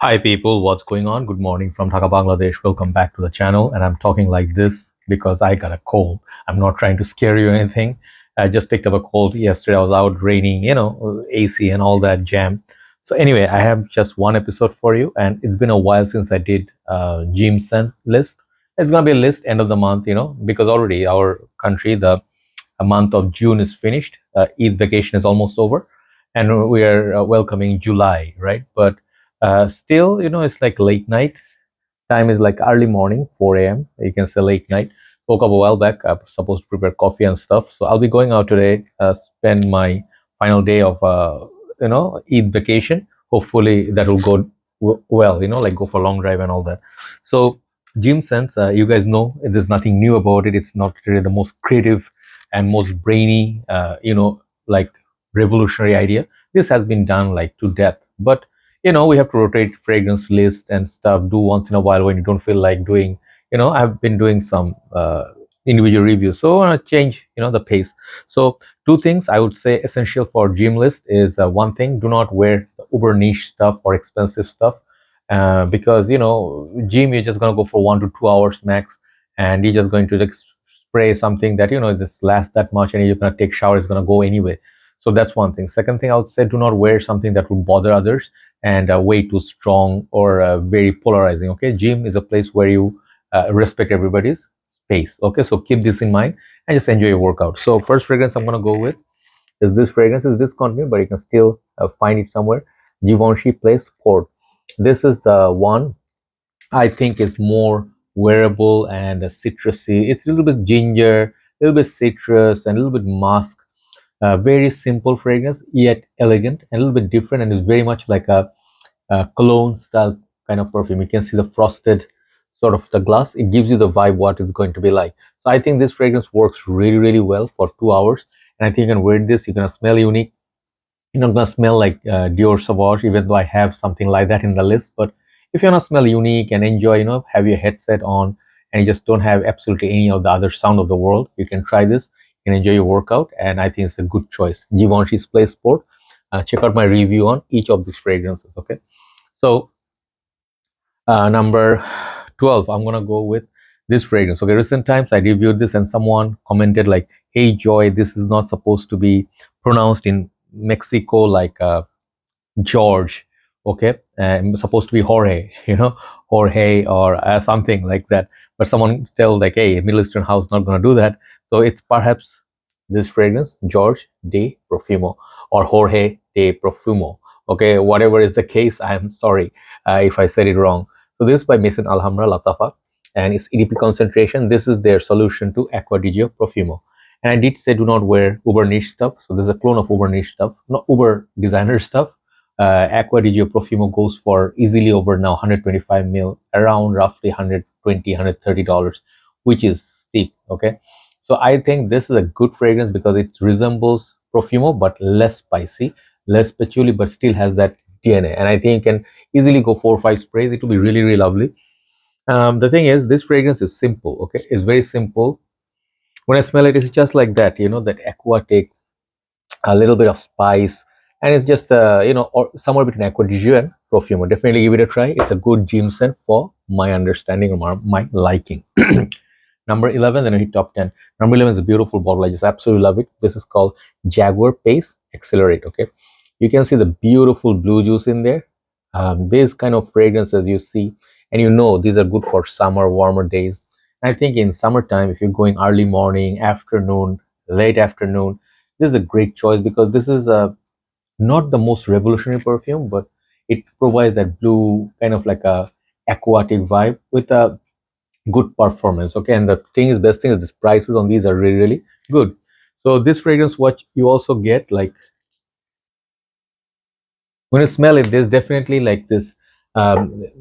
Hi people, what's going on? Good morning from Dhaka, Bangladesh. Welcome back to the channel. And I'm talking like this because I got a cold. I'm not trying to scare you or anything. I just picked up a cold yesterday. I was out raining, AC and all that jam. So anyway, I have just one episode for you, and it's been a while since I did gym scent list. It's gonna be a list end of the month, because already our country, the a month of June is finished. Eid vacation is almost over, and we are welcoming July, right? But still, it's like late night. Time is like early morning, 4 a.m. You can say late night. Woke up a while back. I'm supposed to prepare coffee and stuff. So I'll be going out today, spend my final day of, Eid vacation. Hopefully that will go well, like go for a long drive and all that. So gym sense, you guys know there's nothing new about it. It's not really the most creative and most brainy, like revolutionary idea. This has been done like to death. But we have to rotate fragrance list and stuff, do once in a while when you don't feel like doing. I've been doing some individual reviews, so I want to change the pace. So two things I would say essential for gym list is, one thing, do not wear the uber niche stuff or expensive stuff, because gym, you're just going to go for 1 to 2 hours max, and you're just going to like spray something that just lasts that much, and you're going to take shower, it's going to go anyway. So that's one thing. Second thing I would say, do not wear something that would bother others and way too strong or very polarizing. Okay, gym is a place where you respect everybody's space. Okay, so keep this in mind and just enjoy your workout. So first fragrance I'm going to go with is this fragrance. Is discontinued, but you can still find it somewhere. Givenchy Place Sport. This is the one I think is more wearable and citrusy. It's a little bit ginger, a little bit citrus, and a little bit musk. Very simple fragrance, yet elegant and a little bit different, and it's very much like a cologne style kind of perfume. You can see the frosted sort of the glass. It gives you the vibe what it's going to be like. So I think this fragrance works really, really well for 2 hours. And I think you can wear this. You're gonna smell unique. You're not gonna smell like Dior Sauvage, even though I have something like that in the list. But if you wanna smell unique and enjoy, have your headset on and you just don't have absolutely any of the other sound of the world, you can try this. You can enjoy your workout, and I think it's a good choice. Givenchy's Play Sport. Check out my review on each of these fragrances. Okay, so number 12, I'm gonna go with this fragrance. Okay, recent times I reviewed this and someone commented like, hey Joy, this is not supposed to be pronounced in Mexico like George. Okay, and supposed to be Jorge, Jorge or something like that. But someone tell like, hey, Middle Eastern house not gonna do that. So it's perhaps this fragrance, George de Profumo or Jorge de Profumo. Okay, whatever is the case, I'm sorry if I said it wrong. So this is by Maison Alhambra Lattafa, and its EDP concentration. This is their solution to Acqua di Gio Profumo. And I did say do not wear uber niche stuff. So this is a clone of uber niche stuff, not uber designer stuff. Acqua di Gio Profumo goes for easily over now 125 mil, around roughly 120, $130, which is steep. Okay, so I think this is a good fragrance because it resembles Profumo but less spicy, less patchouli, but still has that DNA. And I think you can easily go 4 or 5 sprays. It will be really, really lovely. The thing is, this fragrance is simple. Okay, it's very simple. When I smell it, it's just like that. That aquatic, a little bit of spice, and it's just or somewhere between Acqua di Gio and Profumo. Definitely give it a try. It's a good gym scent for my understanding or my liking. Number 11, then we hit top 10. Number 11 is a beautiful bottle. I just absolutely love it. This is called Jaguar Pace Accelerate. Okay, you can see the beautiful blue juice in there. This kind of fragrances you see, and these are good for summer, warmer days. I think in summertime, if you're going early morning, afternoon, late afternoon, this is a great choice because this is not the most revolutionary perfume, but it provides that blue kind of like a aquatic vibe with a good performance. Okay, and the best thing is this prices on these are really, really good. So this fragrance, what you also get, like when you smell it, there's definitely like this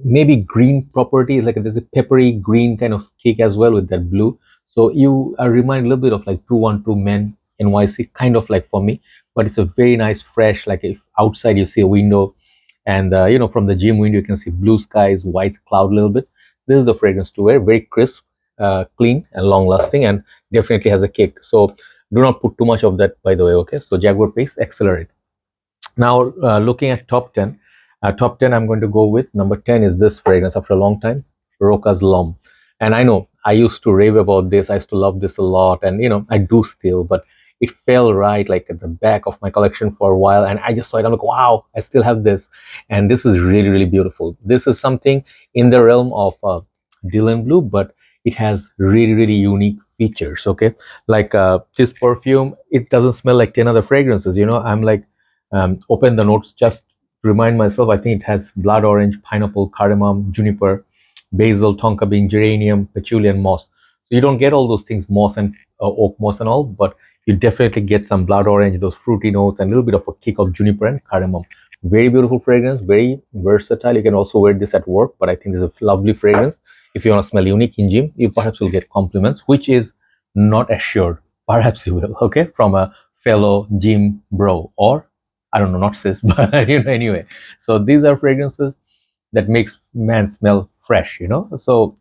maybe green properties, like there's a peppery green kind of kick as well with that blue. So you are remind a little bit of like 212 Men NYC, kind of like for me. But it's a very nice fresh, like if outside you see a window, and from the gym window you can see blue skies, white cloud a little bit. This is the fragrance to wear. Very crisp, clean and long lasting, and definitely has a kick. So do not put too much of that, by the way. Okay, so Jaguar Pace Accelerate. Now looking at top 10, Top 10, I'm going to go with number 10 is this fragrance after a long time, Rochas L'Homme. And I know I used to rave about this. I used to love this a lot. And, I do still, but it fell right like at the back of my collection for a while. And I just saw it. I'm like, wow, I still have this. And this is really, really beautiful. This is something in the realm of Dylan Blue, but it has really, really unique features. Okay. Like this perfume, it doesn't smell like 10 other fragrances. I'm like, open the notes just remind myself. I think it has blood orange, pineapple, cardamom, juniper, basil, tonka bean, geranium, patchouli, and moss. So you don't get all those things, moss and oak moss and all, but you definitely get some blood orange, those fruity notes, and a little bit of a kick of juniper and cardamom. Very beautiful fragrance, very versatile. You can also wear this at work, but I think this is a lovely fragrance. If you want to smell unique in gym, you perhaps will get compliments, which is not assured. Perhaps you will, okay, from a fellow gym bro, or I don't know, not cis, but anyway. So these are fragrances that makes man smell fresh, So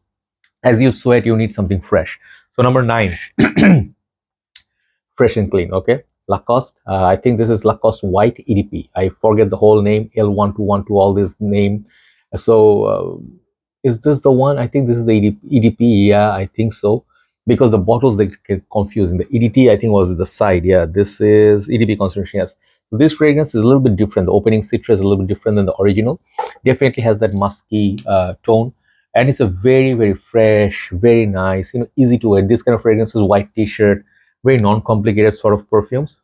as you sweat, you need something fresh. So number 9, fresh and clean, okay? Lacoste, I think this is Lacoste White EDP. I forget the whole name, L1212, all this name. So is this the one? I think this is the EDP. Yeah, I think so. Because the bottles, they get confusing. The EDT, I think, was the side. Yeah, this is EDP concentration. Yes. So this fragrance is a little bit different. The opening citrus is a little bit different than the original. Definitely has that musky tone. And it's a very, very fresh, very nice, easy to wear. This kind of fragrance is white t-shirt, very non-complicated sort of perfumes.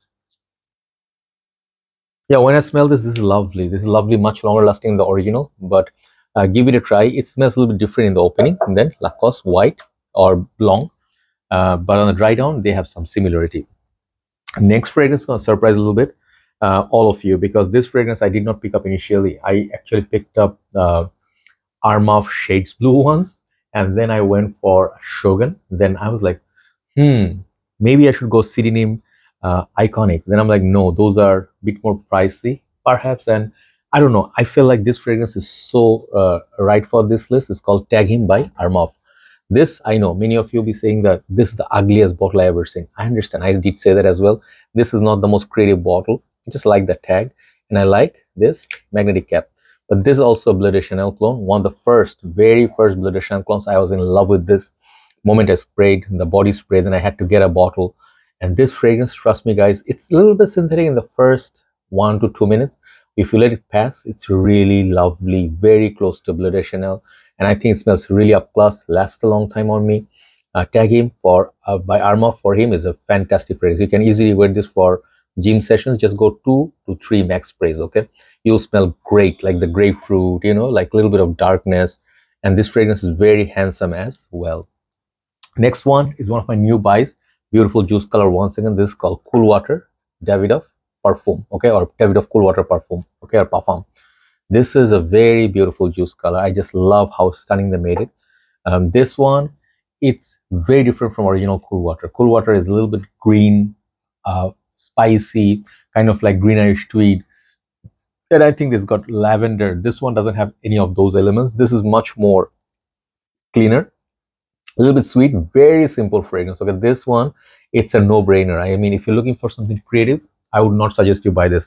Yeah, when I smell this, this is lovely. This is lovely, much longer lasting than the original, but give it a try. It smells a little bit different in the opening, and then Lacoste White or Blanc, but on the dry down, they have some similarity. Next fragrance is going to surprise a little bit all of you, because this fragrance I did not pick up initially. I actually picked up Armaf Shades Blue once, and then I went for Shogun. Then I was like, maybe I should go Sydenham Iconic. Then I'm like, no, those are a bit more pricey, perhaps. And I don't know. I feel like this fragrance is so right for this list. It's called Tag Him by Armaf. This, I know many of you will be saying that this is the ugliest bottle I ever seen. I understand. I did say that as well. This is not the most creative bottle. I just like the tag, and I like this magnetic cap. But this is also a Bleu de Chanel clone. One of the very first Bleu de Chanel clones. I was in love with this moment I sprayed the body spray. Then I had to get a bottle. And this fragrance, trust me guys, it's a little bit synthetic in the first 1 to 2 minutes. If you let it pass, it's really lovely, very close to Bleu de Chanel. And I think it smells really up class, lasts a long time on me. Tag Him by Armaf for him is a fantastic fragrance. You can easily wear this for gym sessions. Just go 2 to 3 max sprays, okay? You'll smell great, like the grapefruit, like a little bit of darkness. And this fragrance is very handsome as well. Next one is one of my new buys. Beautiful juice color once again. This is called Cool Water Davidoff Parfum, okay, or Davidoff Cool Water Parfum, okay, or Parfum. This is a very beautiful juice color. I just love how stunning they made it. This one, it's very different from original Cool Water. Cool Water is a little bit green, spicy, kind of like greenish tweed. And I think this got lavender. This one doesn't have any of those elements. This is much more cleaner, a little bit sweet, very simple fragrance. Okay, this one, it's a no-brainer. I mean, if you're looking for something creative, I would not suggest you buy this.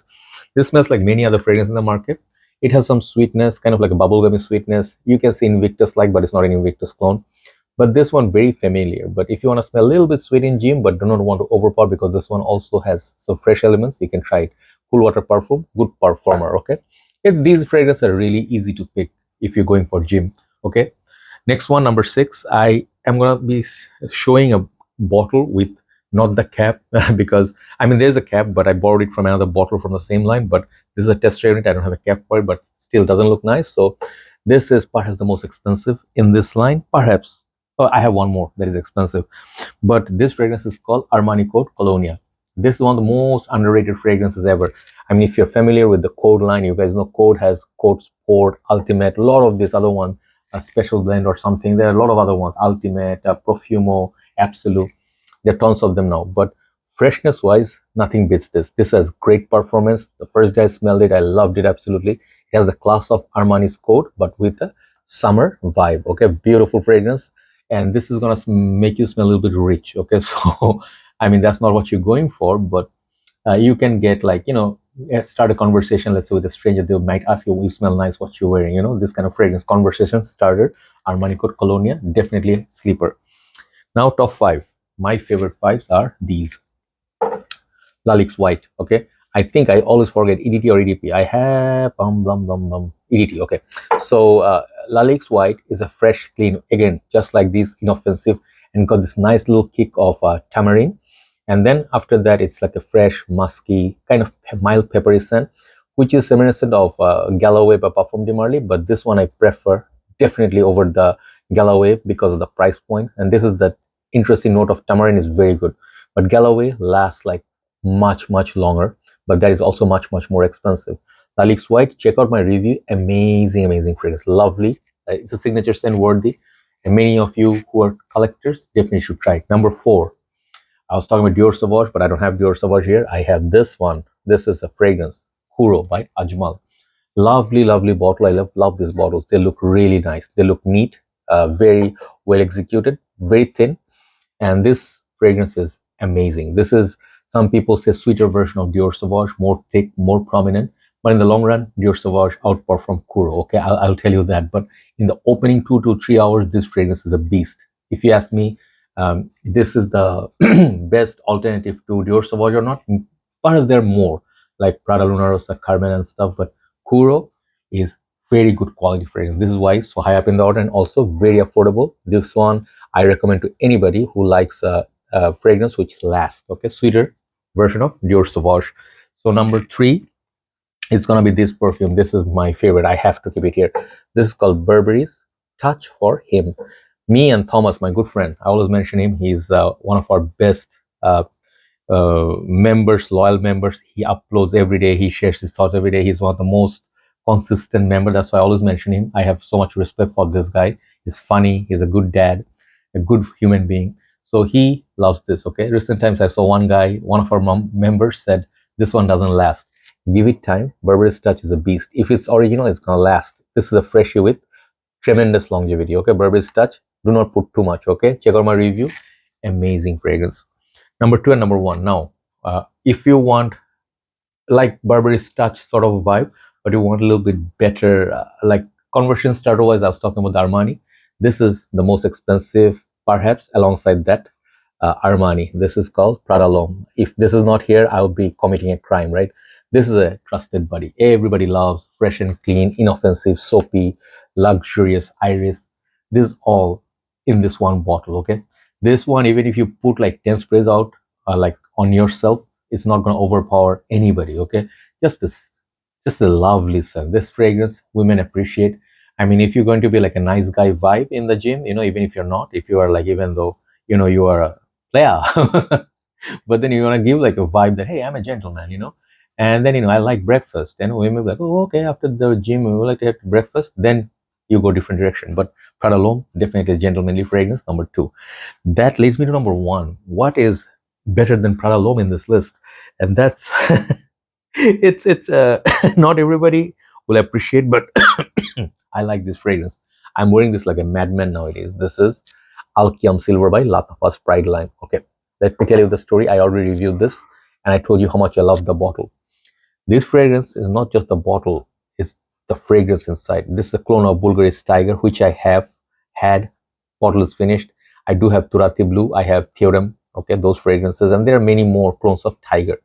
This smells like many other fragrances in the market. It has some sweetness, kind of like a bubblegummy sweetness. You can see Invictus like, but it's not an Invictus clone. But this one, very familiar. But if you want to smell a little bit sweet in gym, but do not want to overpower, because this one also has some fresh elements, you can try it. Cool Water Parfum, good performer, okay? These fragrances are really easy to pick if you're going for gym, okay? Next one, number 6, I am going to be showing a bottle with not the cap because, I mean, there's a cap, but I borrowed it from another bottle from the same line. But this is a test unit. I don't have a cap for it, but still doesn't look nice. So this is perhaps the most expensive in this line. Perhaps. Oh, I have one more that is expensive. But this fragrance is called Armani Code Colonia. This is one of the most underrated fragrances ever. I mean, if you're familiar with the Code line, you guys know Code has Code Sport, Ultimate, a lot of this other one, a special blend or something. There are a lot of other ones, Ultimate, Profumo, Absolute. There are tons of them now, but freshness wise, nothing beats this. This has great performance. The first day I smelled it, I loved it absolutely. It has the class of Armani's Code, but with a summer vibe. Okay, beautiful fragrance. And this is gonna make you smell a little bit rich. Okay, so I mean, that's not what you're going for, but you can get, like, start a conversation, let's say with a stranger, they might ask you, you smell nice, what you're wearing, this kind of fragrance conversation starter. Armani code Colonia, definitely a sleeper. Now top five. My favorite fives are these. Lalique White. Okay. I think I always forget EDT or EDP. I have EDT. Okay. So Lalique White is a fresh, clean, again, just like this, inoffensive, and got this nice little kick of tamarind. And then after that, it's like a fresh, musky, kind of mild peppery scent, which is reminiscent of Galloway by Parfum de Marly. But this one I prefer definitely over the Galloway because of the price point. And this is the interesting note of tamarind is very good. But Galloway lasts like much longer, but that is also much more expensive. Lalique White, check out my review. Amazing fragrance, lovely. It's a signature scent worthy, and many of you who are collectors definitely should try it. Number four, I was talking about Dior Sauvage, but I don't have Dior Sauvage here. I have this one. This is a fragrance, Kuro by Ajmal. Lovely bottle. I love these bottles. They look really nice. They look neat, very well executed, very thin, and this fragrance is amazing. This is, some people say, sweeter version of Dior Sauvage, more thick, more prominent, but in the long run Dior Sauvage outperform Kuro. Okay, I'll tell you that. But in the opening 2 to 3 hours, this fragrance is a beast. If you ask me, this is the best alternative to Dior Sauvage or not, but there are more like Prada Lunarosa, Carmen and stuff, but Kuro is very good quality fragrance. This is why it's so high up in the order, and also very affordable. This one I recommend to anybody who likes a fragrance which lasts. Okay, sweeter version of Dior Sauvage. So number three, it's gonna be this perfume. This is my favorite. I have to keep it here. This is called Burberry's Touch for Him. Me and Thomas, my good friend, I always mention him. He's one of our best members, loyal members. He uploads every day. He shares his thoughts every day. He's one of the most consistent members. That's why I always mention him. I have so much respect for this guy. He's funny. He's a good dad, a good human being. So he loves this. Okay. Recent times I saw one guy, one of our members said, this one doesn't last. Give it time. Burberry's Touch is a beast. If it's original, it's gonna last. This is a freshie with tremendous longevity. Okay. Burberry's Touch. Do not put too much. Okay. Check out my review. Amazing fragrance. Number two and number one. Now, if you want like Burberry's Touch sort of vibe, but you want a little bit better, like conversion starter wise, I was talking about the Armani. This is the most expensive, perhaps, alongside that Armani. This is called Prada L'Homme. If this is not here, I would be committing a crime, right? This is a trusted buddy. Everybody loves fresh and clean, inoffensive, soapy, luxurious, iris. This is all in this one bottle. Okay, this one, even if you put like 10 sprays out, like on yourself, it's not going to overpower anybody. Okay, just this, just a lovely scent. This fragrance women appreciate. I mean, if you're going to be like a nice guy vibe in the gym, even if you're not, if you are like, even though you are a player, but then you want to give like a vibe that, hey, I'm a gentleman, and then I like breakfast, and women be like, oh, okay, after the gym we would like to have breakfast, then you go different direction. But Prada L'Homme, definitely a gentlemanly fragrance. Number two. That leads me to number one. What is better than Prada L'Homme in this list? And that's it's not everybody will appreciate, but I like this fragrance. I'm wearing this like a madman nowadays. This is Al Qiam Silver by Lattafa's Pride line. Okay, let me tell you the story. I already reviewed this, and I told you how much I love the bottle. This fragrance is not just the bottle, it's the fragrance inside. This is a clone of Bulgari's Tiger, which I have had. Bottle is finished. I do have Turati Blue, I have Theorem, okay, those fragrances, and there are many more clones of Tiger.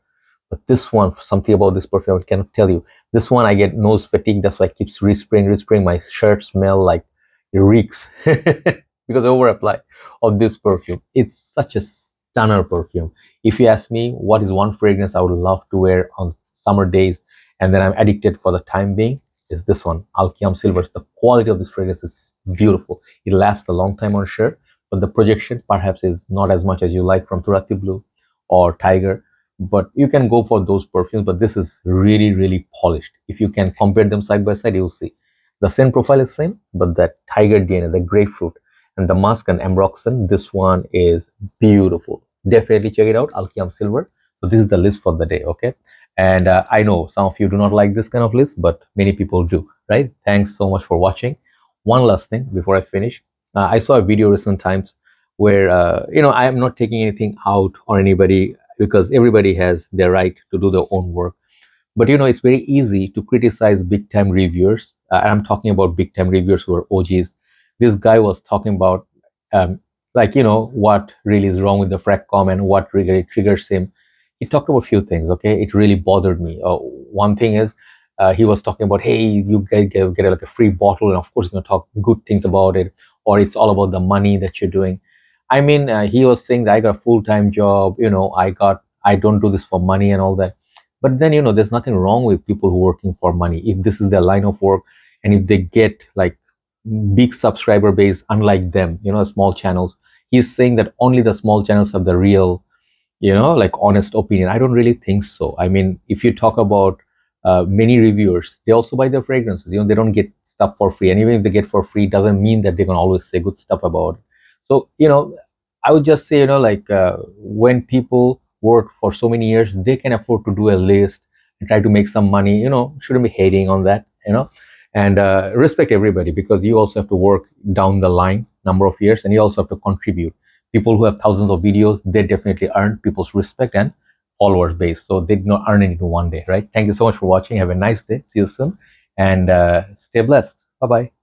But this one, something about this perfume I cannot tell you. This one I get nose fatigue, that's why I keep respraying. My shirt smell like it reeks because I over apply of this perfume. It's such a stunner perfume. If you ask me what is one fragrance I would love to wear on summer days and then I'm addicted for the time being, is this one, Al Qiam Silver. The quality of this fragrance is beautiful. It lasts a long time on shirt, but the projection perhaps is not as much as you like from Turati Blue or Tiger. But you can go for those perfumes, but this is really polished. If you can compare them side by side, you'll see the scent profile is same, but that Tiger DNA, the grapefruit, and the musk and ambroxan, this one is beautiful. Definitely check it out, Al Qiam Silver. So this is the list for the day. Okay, and I know some of you do not like this kind of list, but many people do, right? Thanks so much for watching. One last thing before I finish, I saw a video recent times where I am not taking anything out on anybody, because everybody has their right to do their own work. But it's very easy to criticize big time reviewers. I'm talking about big time reviewers who are OGs. This guy was talking about um, like what really is wrong with the Fragcomm and what really triggers him. He talked about a few things. Okay, it really bothered me. One thing is he was talking about, hey, you get like a free bottle, and of course you're gonna talk good things about it, or it's all about the money that you're doing. I mean, he was saying that I got a full time job. I don't do this for money and all that. But then there's nothing wrong with people who are working for money if this is their line of work, and if they get like big subscriber base, unlike them, small channels. He's saying that only the small channels have the real, like honest opinion. I don't really think so. I mean, if you talk about many reviewers, they also buy their fragrances. They don't get stuff for free, and even if they get for free, doesn't mean that they can always say good stuff about it. So I would just say, like when people work for so many years, they can afford to do a list and try to make some money. Shouldn't be hating on that. And respect everybody, because you also have to work down the line number of years, and you also have to contribute. People who have thousands of videos, they definitely earn people's respect and followers base, so they did not earn it in one day, right? Thank you so much for watching. Have a nice day. See you soon, and stay blessed. Bye bye.